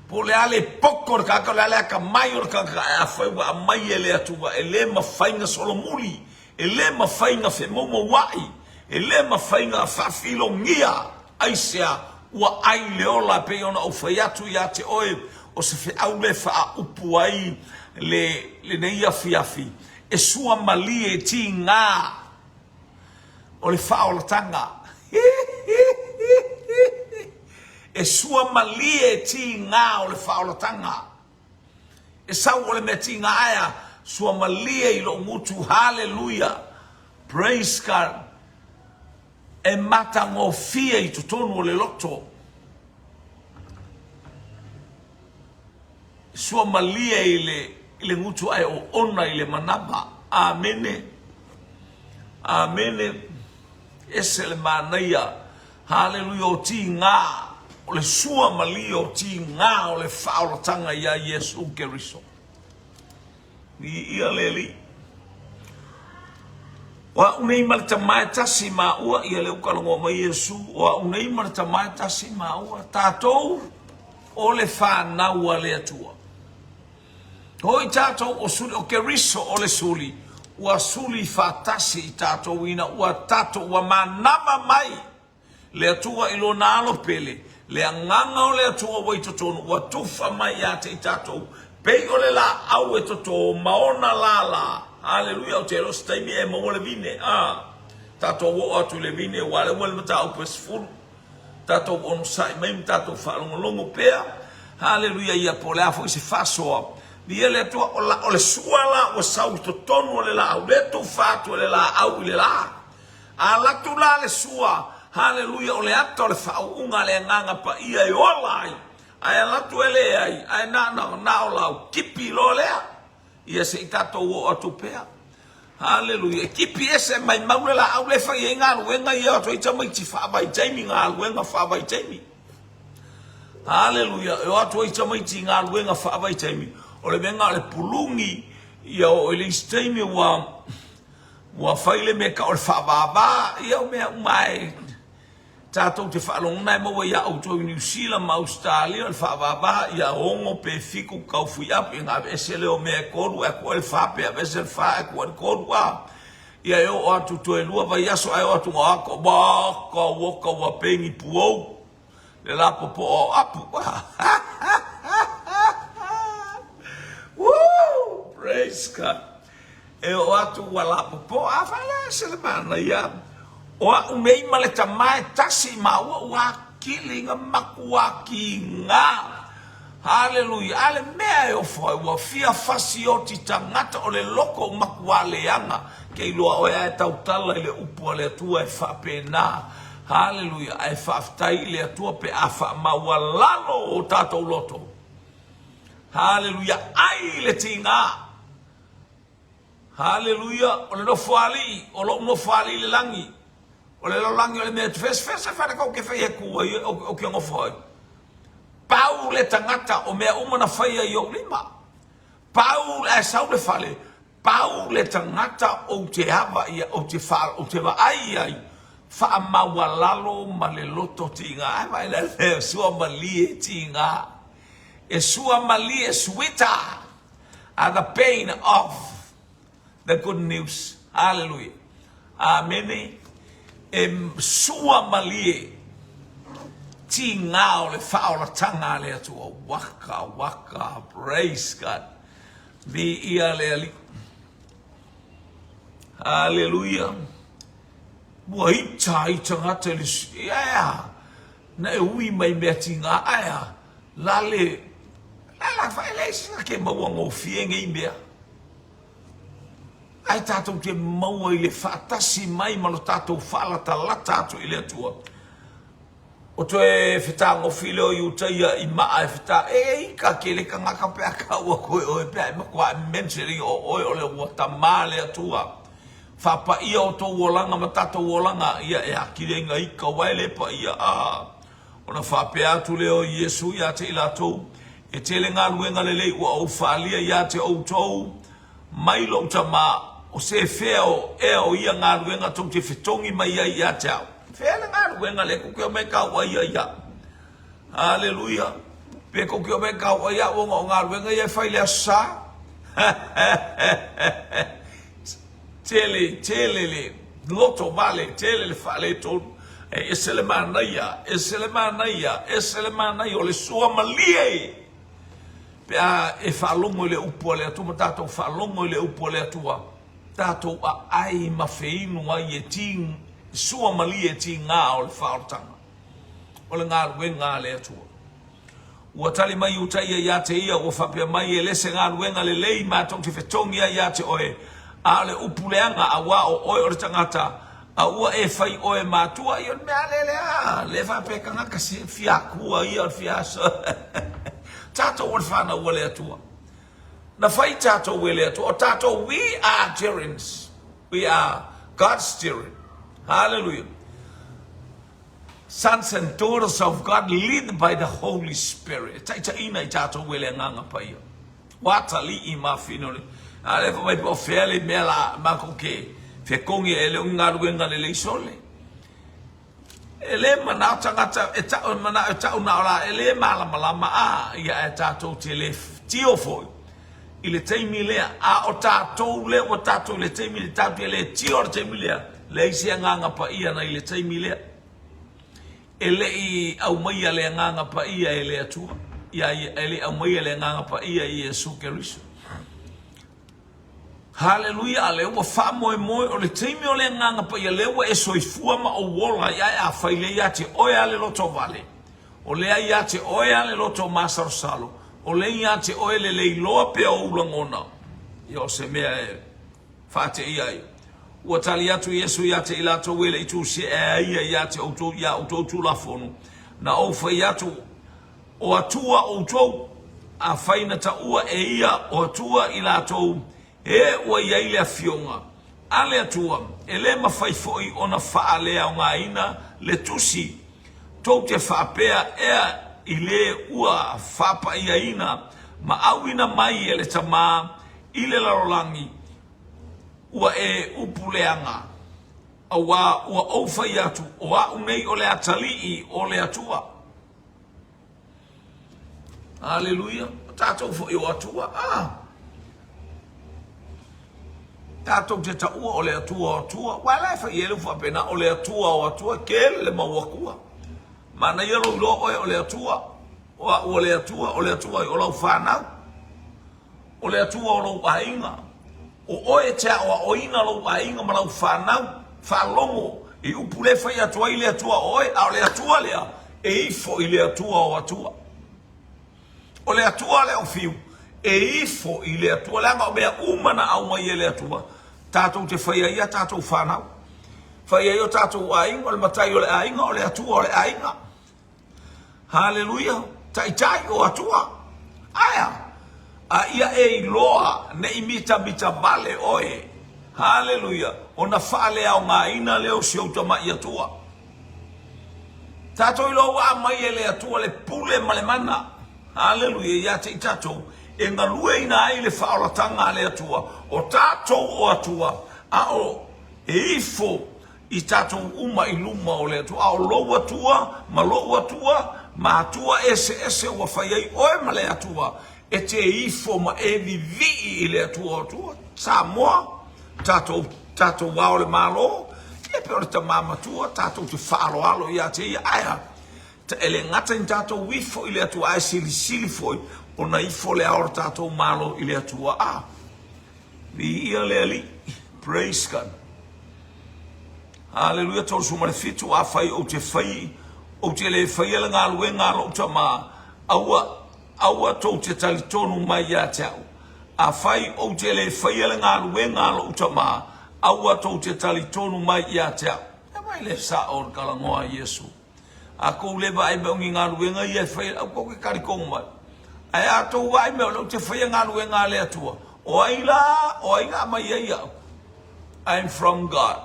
Po le ale poko le kaka le ale aka mai o le kaka e a whaiwa a mai e le atua. E le mawhainga solomuli. E le mawhainga whemomo wai. E le mawhainga whawhilo ngia. Aisea ua ai leola pe ona o whaiatu I a te oe. O se whiau le wha upu ai le nei afiafi. E sua mali e ti ngā. O le whaolatanga. E sua malie ti ngā o le whaolatanga. E sau o le me ti ngā aia. Sua malie I lo ngutu. Hallelujah. Praise God. E mata ngō fia I tutonu o le loto. Sua malie I le ngutu ai o ona I le manaba. Amene. Amene. Ese le manaia. Hallelujah o ti ngā. O le sua mali o ti ngā o le whaolatanga I a Yesu Keriso. Ni ia leli. Wa unei marita mai tasi ma ua ia le ukalongo ma Yesu. Wa unei marita mai tasi ma ua. Tātou o le whānaua le atua. Hoi tātou o suli o Keriso o le suli. Ua suli whātasi I tātou ina. Ua tātou ua manama mai. Le atua I lo nalo pele. Le anganga o le atua wai totonu. Ua tufa mai a te I tātou. Pei o le la au e toto maona la. Hallelujah. O te ero staimi e maua le vine. Tātou o atu le vine. Wale wale mata au pesfuru. Tātou ono sai mai tātou whalongolongo pea. Hallelujah. Ia po le afo I se whasoa. Ni ele atua o le suala o sau totonu o le la au. Le tu fatu o le la au I le la. A latu la le sua. Hallelujah, ole ato le whaunga le nganga pa ia e olai. Ai alatu ele ai na olau kipi lo lea. Ia se itato o atu pea. Hallelujah, kipi ese mai maule la au le whai e ngā ruenga ia ato i tamai ti whaavai taimi ngā ruenga whaavai taimi. Hallelujah, e ato i tamai ti ngā ruenga whaavai taimi. Ole menga le pulungi ia o le istaimi wa whaile me ka o le whaavava ia o mea umai. Tātou te whaalong nai maua ia auto i New Zealand ma Australia le whaavava ia ongo pe fiku kau fui api ngā vesele o mea koru e kua le whape a vesele wha e kua le koru a. Ia eo o atu toe lua vai aso ai o atu ngā ako waka waka wa pengi puou. Le lapo po o apu. Woo! Praise God. E o atu wa lapo po a whala se le mana ia. Oa umei male tamae tasi maua ua kilinga makua ki ngā. Hallelujah. Ale mea e o fai ua fia fasi o ti tangata o le loko makua leanga. Kei loa oea e tautala i le upua le atua e whapena. Hallelujah. E whaftai le atua pe a wha maua lalo o tātou loto. Hallelujah. Ai le ti ngā. Hallelujah. O le no fuali. O lo no fuali le langi. O le langi o le mea fes e whare kau ke whai e kua o ke ngofoi. Pau le tangata o mea umana whai i o lima. Pau e sau le whale. Pau le tangata o te hawa ia o te whare o te wa ai. Wha maua lalo ma le loto ti ngā. Ai mai le sua mali e ti ngā. E sua mali e sweeter. The pain of the good news. Hallelujah. Amen. Sua malie ti ngā o le whao la tanga le atua waka, praise God. Vi ia le ali. Hallelujah. Mua ita ngata le ia. Na e ui mai mea ti ngā aia. La whaile sina ke maua ngō fienge i mea. Ai tātou te maua i le whaatasi mai malo tātou whaalata la tātou i le atua. O toe whita ngofi leo i utaia i maa e whita ika ke le ka ngaka pēa kaua koe oe pēa i makua immensely o oe o le ua tamā le atua. Whapa ia o tō uolanga ma tātou uolanga ia e akire inga ika waile pa ia a. O na whapea atu leo i Yesu ia te ilatou. E te le ngā luenga le lei ua au whaalia ia te outou. Mailo utama. O se feo e o ia ngā ruenga tau te whitongi mai ia te au. Fea le ngā ruenga le kukeo me kaua ia. Hallelujah. Pe kukeo me kaua ia o ngā ruenga ia whai lea sa. Tele le loto vale, tele le whale tonu. E se le manaia, o le sua malie. Pe a e whalongo le upua le atua, tātou whalongo le upua le atua. Tātou a ai mawheinu ai e ting, sua mali e ting ngā o le whaotanga. O le ngā ruenga le atua. Ua tali mai utaia ia te ia, ua whapea mai e lese ngā ruenga le lei mātou te whetongia ia te oe. A le upuleanga a wā o oe o le tangata, a ua e whai oe mātua, i o mea le whapea ka ngaka si whiakua ia o whiasa. Tātou o le whana ua le atua. Na whai tātou wele atu. O tātou, we are childrens. We are God's children. Hallelujah. Sons and daughters of God led by the Holy Spirit. Taita ina I tātou wele nganga pa ia. Wata li I mawhinore. Alefa mai po whele mea la mako ke. Whekongi e leo ngā ruenga le leisole. E le manao tangata, e tau naora, e le malama a ia e tātou te le tio foi. I le teimi lea, a o tātou lea, o tātou le teimi le tātou le tio o le teimi lea, le isi a nganga pa ia na I le teimi lea. E le I au maia le nganga pa ia e le atua, ia e le au maia le nganga pa ia I Yesu Keriso. Hallelujah, le ua wha moe o le teimi o le nganga pa ia, le ua e soifua ma o wola ia e a whaile ia te oe ale loto vale, o lea ia te oe ale loto masarosalo, o le ia te oe le loa pe o ulangona. Ia o se mea e whate ia i. ua tali atu Yesu ia te ila tau ele i tu se ia te autou ia autou tulafonu na o fai atu o atua autou a faina ta ua ia o atua ila tau ua ia ile a fionga ale atua ele mawhai foi ona faa lea o ngā ina le tusi tau te whaapea ile ua whapa ia ina ma awina mai ele tama ile larolangi ua upuleanga ua aufai atu ua unei o le atalii o le atua. Hallelujah. Tātou fo o atua. Tātou te taua o le atua o atua. Wala fa yelu fa pena o le atua o atua ke le mawakua. Mana yelo lo o le atua. O le atua o lo whanau. O le atua o lo ainga. O oe te o oina lo ainga ma lo whanau. Whalongo. I upule fai atua i le atua oe. A o le atua lea. E ifo i le atua o atua. O le atua le o fiu. E ifo i le atua. Langa o mea umana au mai e le atua. Tātou te whaia ia tātou whanau. Whaia ia tātou ainga. O le matai o le ainga. O le atua o le ainga. Hallelujah. Tai o atua. Aya. A ia e loa ne imita bale oe. Hallelujah. O na whaale au ngā ina leo si au tama i atua. Tātou i loa mai e le atua le pule ma le mana. Hallelujah. Ia te i tātou. E ngā lue ina ai le whaoratanga le atua. O tātou o atua. A o e ifo i tātou uma i luma o le atua. A o lou atua, ma lou atua, ma atua ese ua whaiai oe ma le atua. E te ifo ma e vivi i le atua o atua. Sa moa, tātou wao le malo. E pe ore ta mamatua, tātou te whaaro alo i a te ia aia. Ta ele ngata in tātou wifo i le atua ai sili foi. O na ifo le aora tātou malo i le atua a. Vi ia le ali. Praise God. Hallelujah. Tolu sumare fitu a fai o te fai. O te le fai ala ngā lue ngā lo ta ma. Aua tau te talitonu mai ia tau. A fai o te le fai ala ngā lue ngā lo ta ma. Aua tau te talitonu mai ia tau. E mai le sa o kalangoa Yesu. A kou leba ai beongi ngā lue ngā ia fai. Au kou ke karikongu mai. Ai atou wai me o te whaia ngā lue ngā le atua. O aila mai ia. I'm from God.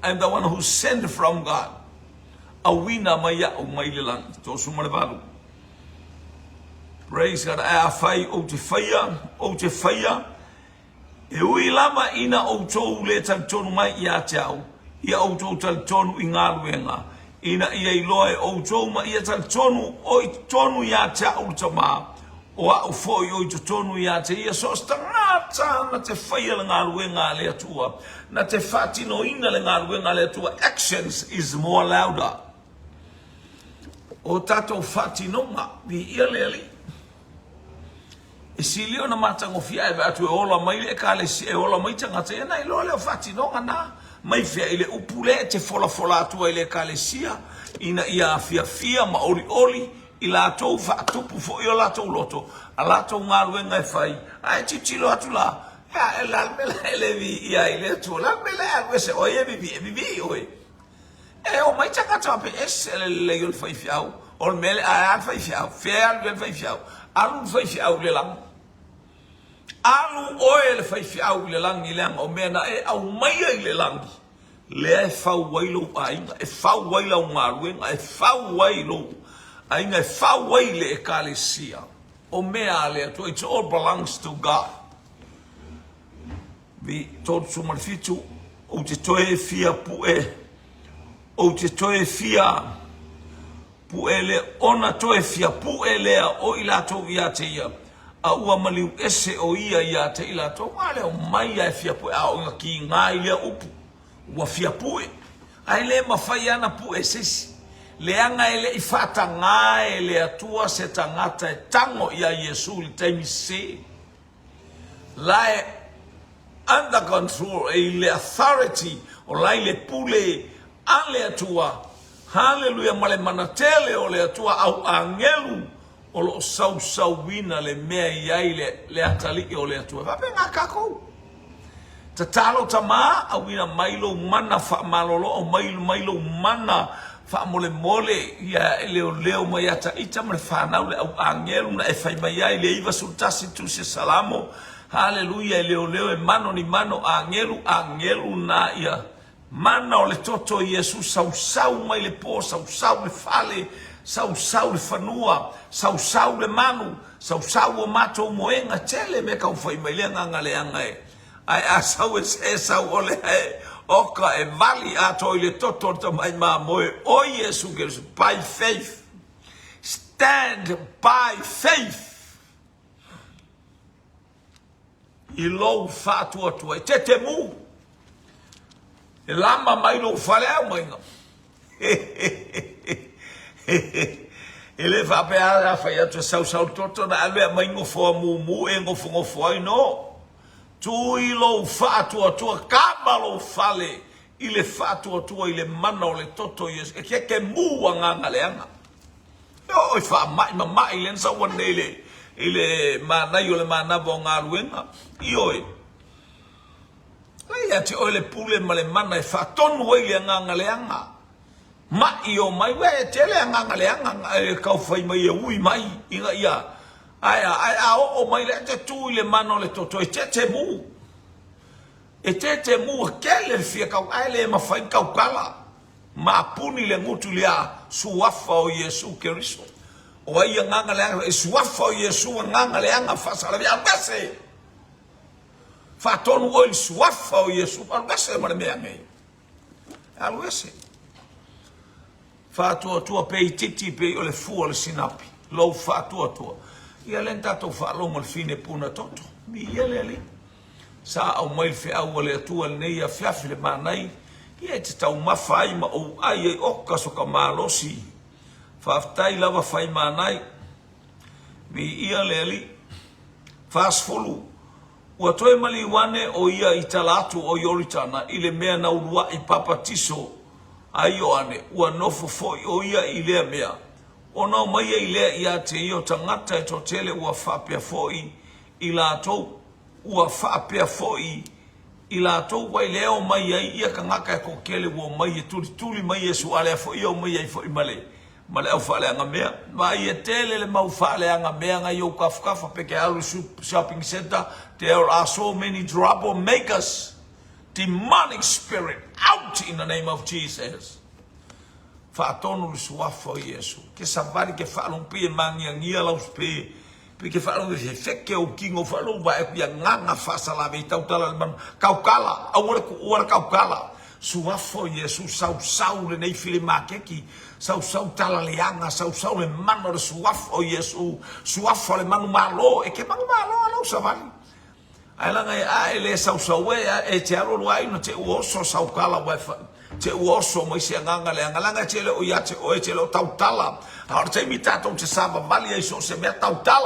I'm the one who's sent from God. A wina mai au mai le lang. Tō sumare walu. Praise God. Ai a whai o te whaia. E ui lama ina o tōu le talitonu mai ia te au. Ia o tōu talitonu i ngā lue ngā. Ina ia i loe o tōu ma ia talitonu o i tonu ia te au ta maa. O a o foi o i tonu ia te ia so stangata na te whaia le ngā ruenga le atua. Na te whatino ina le ngā ruenga le atua. Actions is more louder. O tatou whatinonga vi ia le ali. E si leo na matango fia e atu e ola mai le ka le si e ola mai tangata e na i loa leo whatinonga na. Mai fia i le upule te fola atua i le ka le sia. Ina ia fia ma oli. I la tau whaatupu fo i o la tau loto. A la tau ngā ruenga e whai. Ai titilo atu la. Ea e lalmela e levi i ai le atu. Lalmela e alwese o e vivi oe. E o mai takata wape ese le leo le whai fiau. O le mele a al whai fiau. Fea alu le whai fiau. Alu le whai fiau le lang. Alu oe le whai fiau le lang i leang. O mena e au maia i le langi. Lea e whau wailo a inga. E whau wailo ngā ruenga. E whau wailo. Ainga whawai le e kalesia. O mea le atua. It all belongs to God. Vi tōtu sumarifitu. O te toe fia pue. O te toe fia pue le. Ona toe fia pue lea o ilato ia te ia. A ua maliu ese o ia te ilato. Wale o mai ai fia pue. A o ki ngā ilia upu. Ua fia pue. Ai le mawhai ana pue sesi. Leanga ele i whata ngā e le atua se tangata e tango ia Yesu le taimi se. Lai under control e le authority o lai le pule a le atua. Hallelujah ma le manatele o le atua au angelu o lo sau wina le mea iai le atali o le atua. Vape ngā kakou. talo tama awina mailo mana fa malolo o mailo mana fa mole ya leo mai ata ita me fa na le angelu na e fai mai ai le iva sultasi tu se salamo haleluya leo e mano ni mano angelu na ya mana o le toto Yesu sau mai le po sau le fale sau le fanua sau le manu sau o mato moenga tele me ka fai mai le nganga le angai ai asau e sau ole oka e vali ato ile toto to mai ma moe o Yesu Christ by faith, stand by faith. I lo fatu atu e tetemu e lama mai lo fale au mai nga ele va pe a fa atu sau toto na alwe mai ngo fo mu e ngo fo ai no tu ilo fatu atua kama lo fale ile fatu atua ile mana o le toto Yesu e ke mua nganga leanga o fa mai ile nsa wane ile mana yo le mana bonga luenga io ai ati o le pule male mana e fa tonu ile nganga leanga ma io mai we tele nganga leanga e ka fai mai ui mai inga ia ai o mai le te tu le mano le toto e te mu kele fia ka ai le ma fai ka kala ma puni le ngutu lia suafa o Yesu Kristo o ai nganga le e suafa o Yesu nganga le anga fa sala via base fa tonu o suafa o Yesu pa base ma me ame alwese fa tu pe titi pe o le fu o le sinapi lo fa tu ia lenta to fa lo mo fine puna toto mi ele ali sa au mai fe au le tu al nei afiafi le manai ia te tau mafai ma o ai o kaso ka malosi fa tai lava fai manai mi ia le ali fast follow o toi mali wane o ia italatu o yoritana ile mea na urua I papatiso ai o ane ua nofo foi o ia ile mea ona mai ile ia te io tangata e totele ua fapia foi ilato ua fapia foi ilato wai leo mai ia kangaka e kokele ua mai tuli mai su ale foi o mai foi male au fale anga mea mai tele le mau fale anga mea nga yo kafa peke alu shopping center. There are so many troublemakers, demonic spirit out in the name of Jesus. Fatonu suafo Yesu ke sabari ke falon pe mangia la uspe pe ke falon se feke o kingo falon va e nganga fasa la be tautala man kaukala awor kaukala suafo Yesu sau le nei fili makeki sau tala leanga sau le mano de suafo Yesu suafo le manu malo e ke manu malo ala usavali ai langa ai le sau we e te aro ai no te oso sau kala wa te uoso mai se nganga le ngalanga tele o ya te o e tele o tautala ahora te imitato te saba vali e so se me tautala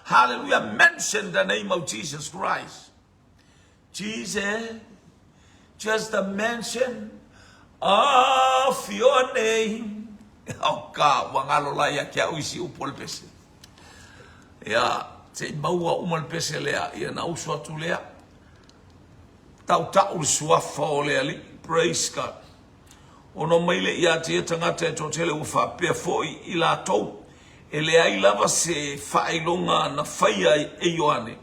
hallelujah mention the name of Jesus Christ. Jesus, just the mention of your name oh God wangalo la ya kia uisi upol pese ya te maua umal pese lea ya na uso atu lea tau suafa o le ali praise God ono maile ia te tangata e totele ufa pia foi ila tou ele ai lava se failonga na faia e Ioane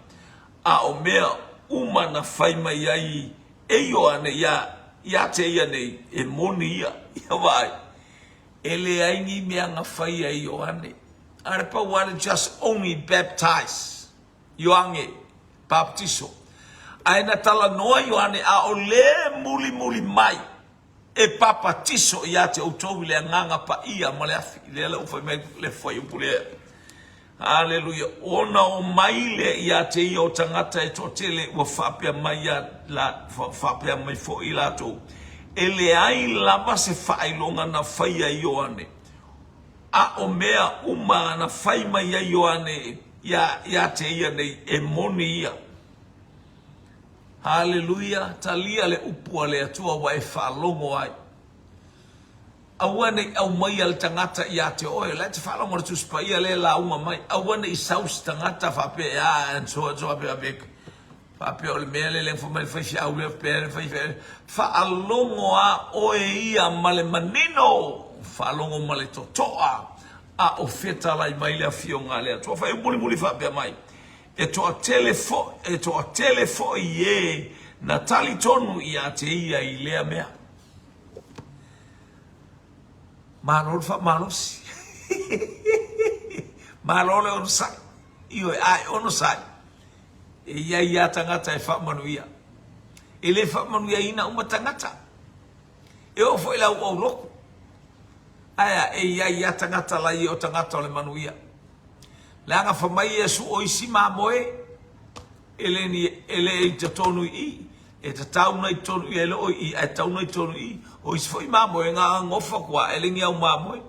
a o mea uma na fai mai ai e Ioane ya te ia nei e moni ia vai ele ai ni mea na faia e Ioane arepa wale just only baptize Ioane baptizo aina tala noa Ioane a o le muli mai e papatiso ia te outou le nganga pa ia ma le afi le ufa mai le foi upule haleluya ona o maile ia te io tangata e totele o fapia mai la fapia mai fo ilato ele ai lava se failonga na faia Ioane a o mea uma na fai mai Ioane ia te ia nei e moni ia hallelujah talia le upua le atua wa e whalongo ai awane au mai al tangata ia te oe le te whalongo tu spa ia le la uma mai awane I saus tangata whape and so ape Pape o le mele le fo mai fai au le pere fai fa alongo a o e ia male manino fa alongo male totoa a o feta lai mai le afionga le to fa muli muli fa pe mai e to telefo ye na tali tonu ia te ia i lea mea manol fa malos malole on sa io ai ono sai e ia tangata e fa manuia ele fa manuia ina uma tangata e o foi la o loko aya e ia tangata la i o tangata le manuia la nga fa mai Yesu o isi mamoe ele i te tonu i e te tauna i tonu i ele o i e tauna i tonu i o isi foi mamoe nga ngofa kwa ele ngia o mamoe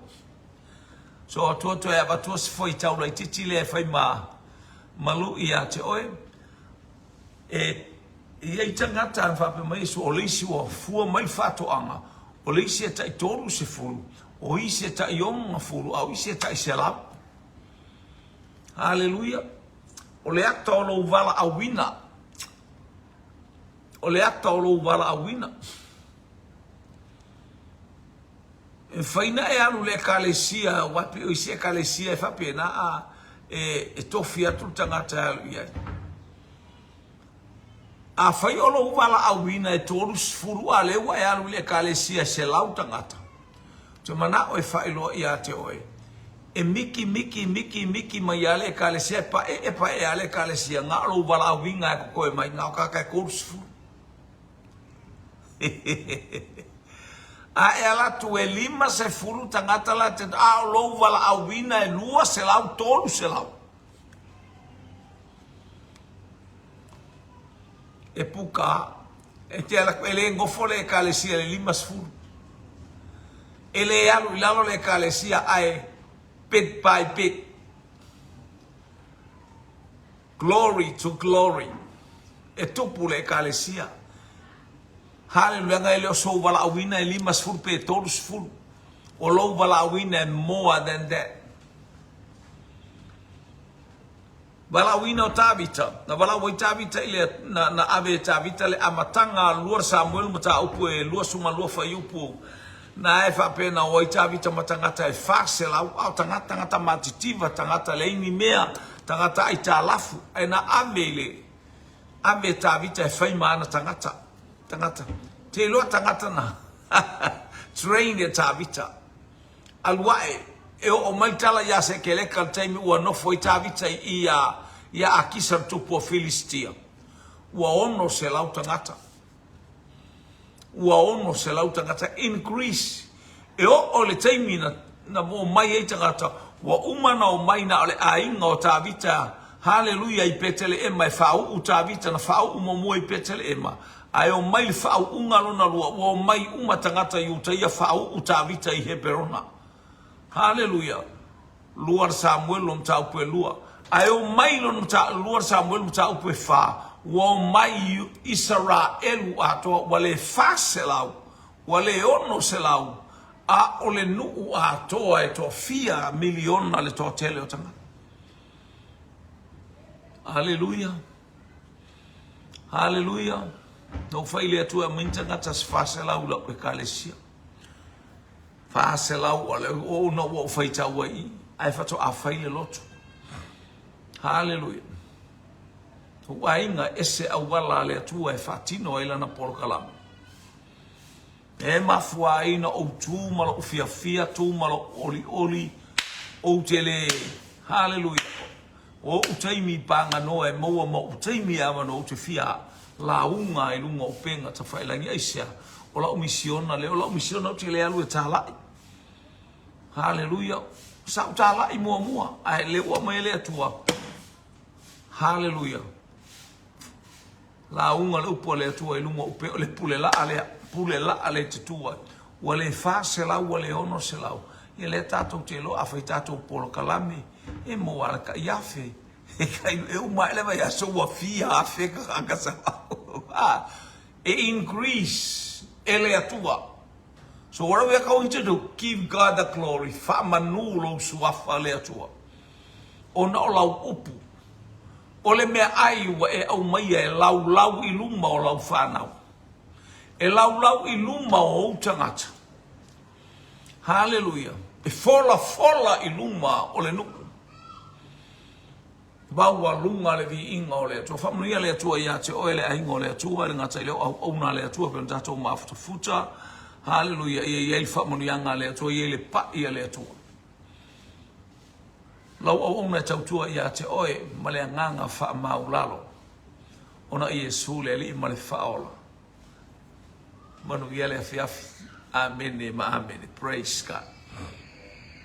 so to e abatua se foi tauna i titi le e fai malu i a te oe e ia i tangata an whape mai so o leisi o fua mai whatoanga o leisi e tai toru se furu o isi e tai onga furu au isi e tai se lau haleluia o le akta o lou vala awina o le akta o lou vala awina e whaina e alu le kalesia wapi o isi e kalesia e whape na a e tofi atu tangata alu iai a fai o lo wala awina e toru sfuru a lewa e alu le kalesia se lau tangata. Te mana o e fai loa i a te oe. E miki mai ale kalesia pa e ale kalesia nga lo wala awina e koe mai nga o kaka e koru sfuru. A e ala tu e lima se furu tangata la te a lo wala awina e lua se lau toru se lau. E puka, e te ala ele ngofo le kalesia le lima sfuru. Ele alu ilalo le kalesia ai bit by bit. Glory to glory. E tupu le kalesia. Hallelujah nga ele o so wala awina e lima sfuru pe toru sfuru. O lo wala awina e more than that. Wala wina o Tabita, na wala wai Tabita ile na ave Tabita le amatanga luar Samuel mata upu e luar suma luar fayupu na e whapena o i Tabita matangata e whakse lau au tangata matitiva, tangata le ini mea, tangata ai tā lafu, e na ave Tabita e whaimana tangata, te loa tangata na, train e Tabita, aluae, e o mai tala ia se kele kal taimi ua nofo i Tabita ia akisa tupu o Filistia. Ua ono se lau tangata. In Greece. E o le taimi na mo mai e tangata. Ua umana o mai na ole ainga o Tabita. Haleluia i petele ema e whau u Tabita na whau umamua i petele ema. Ai o mai whau unga lona lua. Ua o mai uma tangata i uta ia whau u Tabita i Heberona. Hallelujah. Luar Samuel lom taupu e lua. Ai o mai lom luar Samuel lom taupu e fa. Wa mai Israelu ato wale fa selau. Wale ono selau. A ole nuu ato e to fia milion na le to tele o tanga. Hallelujah. No faile atu a minta ngata fa selau la e kalesia. Fa lau ole o no wo faita wai ai fato a faile loto hallelujah wai nga ese awala le tu e fatino ela na porkalam e mafua ina o tu malo fia tu malo oli o tele hallelujah o utaimi panga no e mo utaimi ama no te fia la unga i lunga o penga ta failangi aisia o la misiona le o la misiona o te le alu e tala hallelujah sa tala i mua ai le o mai le atua hallelujah la unga le upo le atua i lunga o pe le pule la ale te tua o le fa se la o le ono se la e le tato te lo a fai tato polo kalami e mo ala ka yafe e kai e o mai le vai a so wa fia a fe ka kasa e increase ele atua. So what are we going to do? Give God the glory. Fa manulo suafa le atua. O na o lau upu. Ole mea ai wa e au maia e lau I luma o lau whanau. E lau I luma o tangata. Hallelujah. E fola I luma o le nuku. Baua lunga le vi inga o le atua. Whamunia le atua ia te oe le ainga o le atua. Le ngata leo au na le atua. Pena tatou mafuta. Hallelujah. Ia il whamunianga le atua. Ia le pa ia le atua. Lau au na tautua ia te oe. Ma le nganga wha maulalo. Ona Iesu le li ma le whaola. Manu ia le afiafi. Amen. Ma amen. Praise God.